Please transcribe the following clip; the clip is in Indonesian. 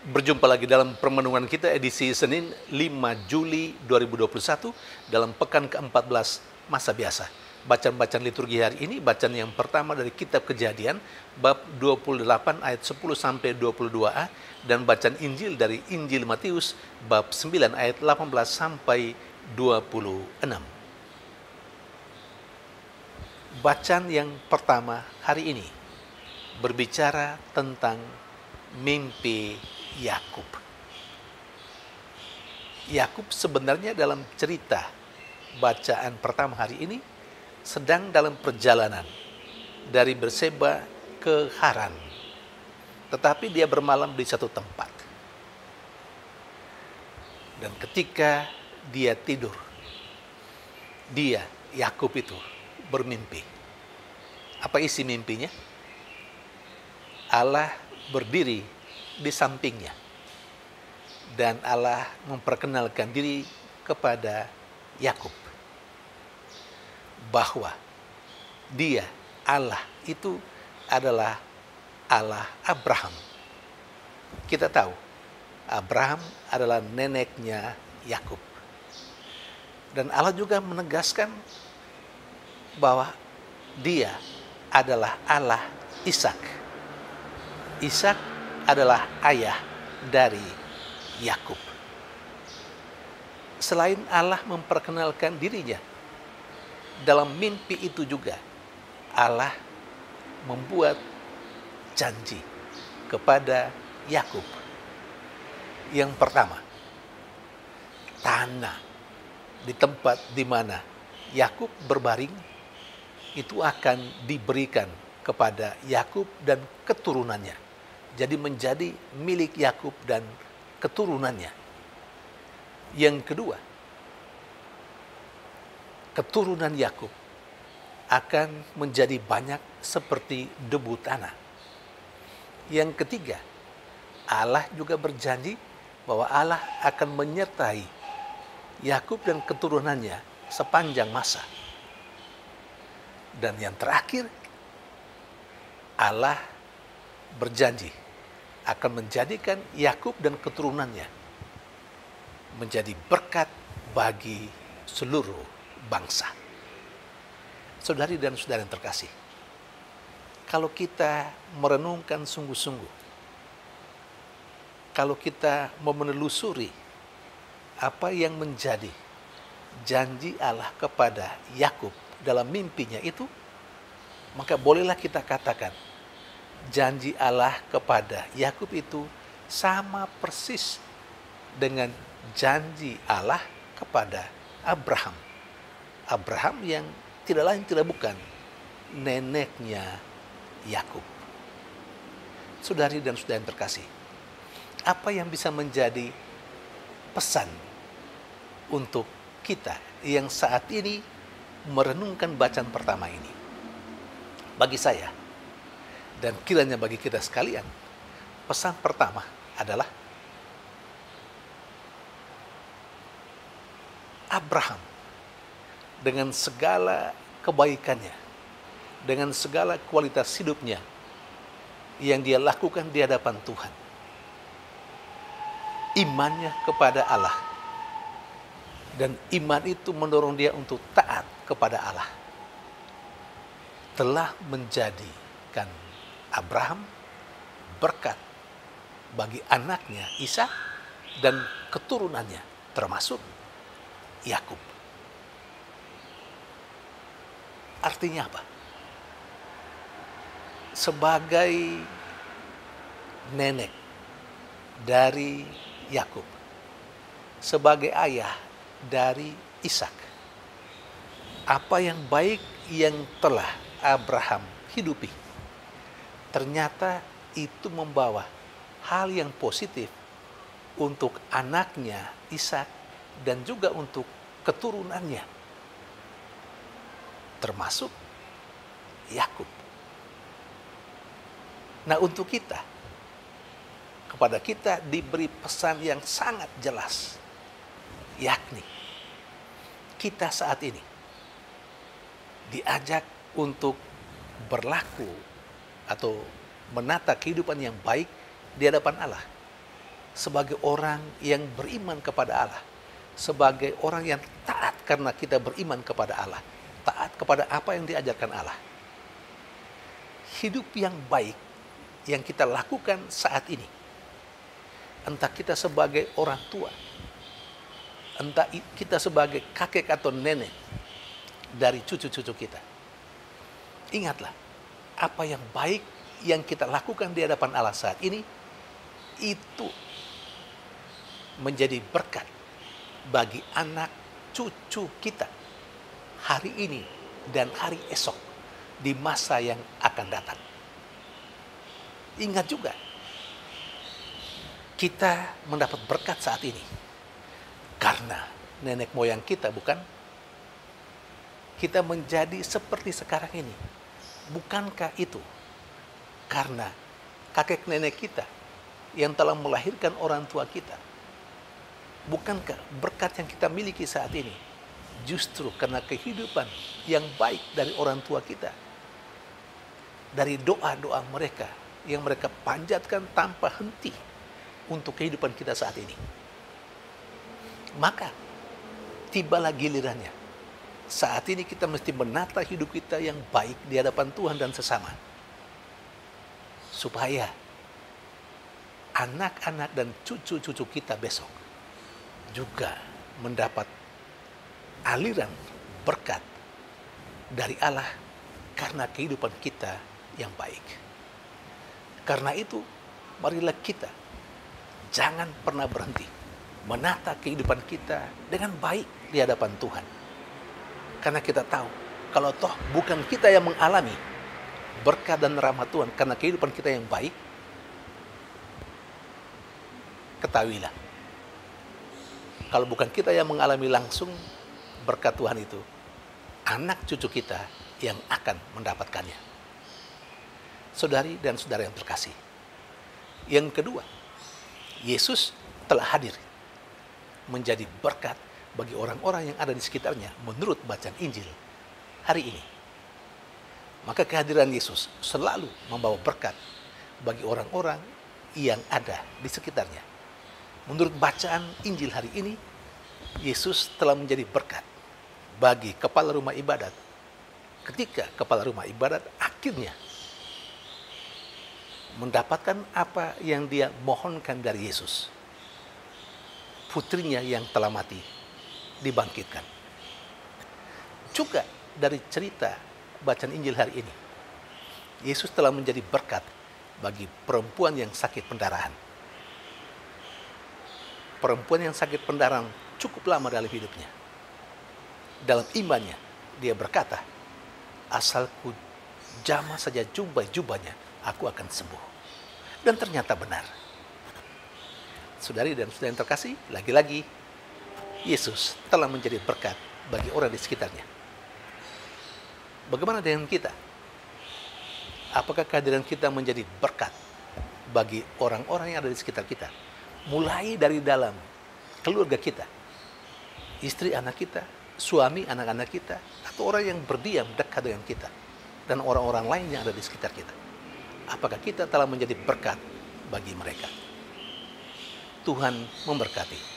Berjumpa lagi dalam permenungan kita edisi Senin 5 Juli 2021 dalam pekan ke-14 masa biasa. Bacaan-bacaan liturgi hari ini, bacaan yang pertama dari kitab Kejadian bab 28 ayat 10 sampai 22a dan bacaan Injil dari Injil Matius bab 9 ayat 18 sampai 26. Bacaan yang pertama hari ini berbicara tentang mimpi Yakub. Yakub sebenarnya dalam cerita bacaan pertama hari ini sedang dalam perjalanan dari Berseba ke Haran. Tetapi dia bermalam di satu tempat. Dan ketika dia tidur, Yakub itu bermimpi. Apa isi mimpinya? Allah berdiri di sampingnya dan Allah memperkenalkan diri kepada Yakub bahwa dia, Allah itu adalah Allah Abraham. Kita tahu Abraham adalah neneknya Yakub, dan Allah juga menegaskan bahwa dia adalah Allah Ishak. Ishak adalah ayah dari Yakub. Selain Allah memperkenalkan dirinya, dalam mimpi itu juga Allah membuat janji kepada Yakub. Yang pertama, tanah di tempat di mana Yakub berbaring itu akan diberikan kepada Yakub dan keturunannya. Jadi menjadi milik Yakub dan keturunannya. Yang kedua, keturunan Yakub akan menjadi banyak seperti debu tanah. Yang ketiga, Allah juga berjanji bahwa Allah akan menyertai Yakub dan keturunannya sepanjang masa. Dan yang terakhir, Allah berjanji akan menjadikan Yakub dan keturunannya menjadi berkat bagi seluruh bangsa. Saudari dan saudara yang terkasih, kalau kita merenungkan sungguh-sungguh, kalau kita mau menelusuri apa yang menjadi janji Allah kepada Yakub dalam mimpinya itu, maka bolehlah kita katakan janji Allah kepada Yakub itu sama persis dengan janji Allah kepada Abraham. Abraham yang tidak lain tidak bukan neneknya Yakub. Saudari dan saudara yang terkasih, apa yang bisa menjadi pesan untuk kita yang saat ini merenungkan bacaan pertama ini? Bagi saya, dan kiranya bagi kita sekalian, pesan pertama adalah Abraham dengan segala kebaikannya, dengan segala kualitas hidupnya yang dia lakukan di hadapan Tuhan, imannya kepada Allah, dan iman itu mendorong dia untuk taat kepada Allah, telah menjadikan Abraham berkat bagi anaknya Ishak dan keturunannya termasuk Yakub. Artinya apa? Sebagai nenek dari Yakub, sebagai ayah dari Ishak, apa yang baik yang telah Abraham hidupi, ternyata itu membawa hal yang positif untuk anaknya Ishak dan juga untuk keturunannya, termasuk Yakub. Nah, untuk kita, kepada kita diberi pesan yang sangat jelas, yakni kita saat ini diajak untuk berlaku atau menata kehidupan yang baik di hadapan Allah. sebagai orang yang beriman kepada Allah, sebagai orang yang taat karena kita beriman kepada Allah, taat kepada apa yang diajarkan Allah. Hidup yang baik yang kita lakukan saat ini, entah kita sebagai orang tua, entah kita sebagai kakek atau nenek dari cucu-cucu kita, ingatlah apa yang baik yang kita lakukan di hadapan Allah saat ini, itu menjadi berkat bagi anak cucu kita hari ini dan hari esok di masa yang akan datang. Ingat juga, kita mendapat berkat saat ini karena nenek moyang kita, bukan? Kita menjadi seperti sekarang ini. Bukankah itu karena kakek nenek kita yang telah melahirkan orang tua kita? Bukankah berkat yang kita miliki saat ini justru karena kehidupan yang baik dari orang tua kita, dari doa-doa mereka yang mereka panjatkan tanpa henti untuk kehidupan kita saat ini? Maka tibalah gilirannya. Saat ini kita mesti menata hidup kita yang baik di hadapan Tuhan dan sesama, supaya anak-anak dan cucu-cucu kita besok juga mendapat aliran berkat dari Allah karena kehidupan kita yang baik. Karena itu, marilah kita jangan pernah berhenti menata kehidupan kita dengan baik di hadapan Tuhan. Karena kita tahu, kalau toh bukan kita yang mengalami berkat dan rahmat Tuhan karena kehidupan kita yang baik, ketahuilah, kalau bukan kita yang mengalami langsung berkat Tuhan itu, anak cucu kita yang akan mendapatkannya. Saudari dan saudara yang terkasih, yang kedua, Yesus telah hadir menjadi berkat bagi orang-orang yang ada di sekitarnya menurut bacaan Injil hari ini. Maka kehadiran Yesus selalu membawa berkat bagi orang-orang yang ada di sekitarnya. Menurut bacaan Injil hari ini, Yesus telah menjadi berkat bagi kepala rumah ibadat ketika kepala rumah ibadat akhirnya mendapatkan apa yang dia mohonkan dari Yesus. Putrinya yang telah mati dibangkitkan. Juga dari cerita bacaan Injil hari ini, Yesus telah menjadi berkat bagi perempuan yang sakit pendarahan. Perempuan yang sakit pendarahan cukup lama dalam hidupnya. Dalam imannya, dia berkata, asal ku jamah saja jubah-jubahnya, aku akan sembuh. Dan ternyata benar. Saudari dan saudara yang terkasih, lagi-lagi, Yesus telah menjadi berkat bagi orang di sekitarnya. Bagaimana dengan kita? Apakah kehadiran kita menjadi berkat bagi orang-orang yang ada di sekitar kita? Mulai dari dalam keluarga kita, istri anak kita, suami anak-anak kita, atau orang yang berdiam dekat dengan kita, dan orang-orang lain yang ada di sekitar kita. Apakah kita telah menjadi berkat bagi mereka? Tuhan memberkati.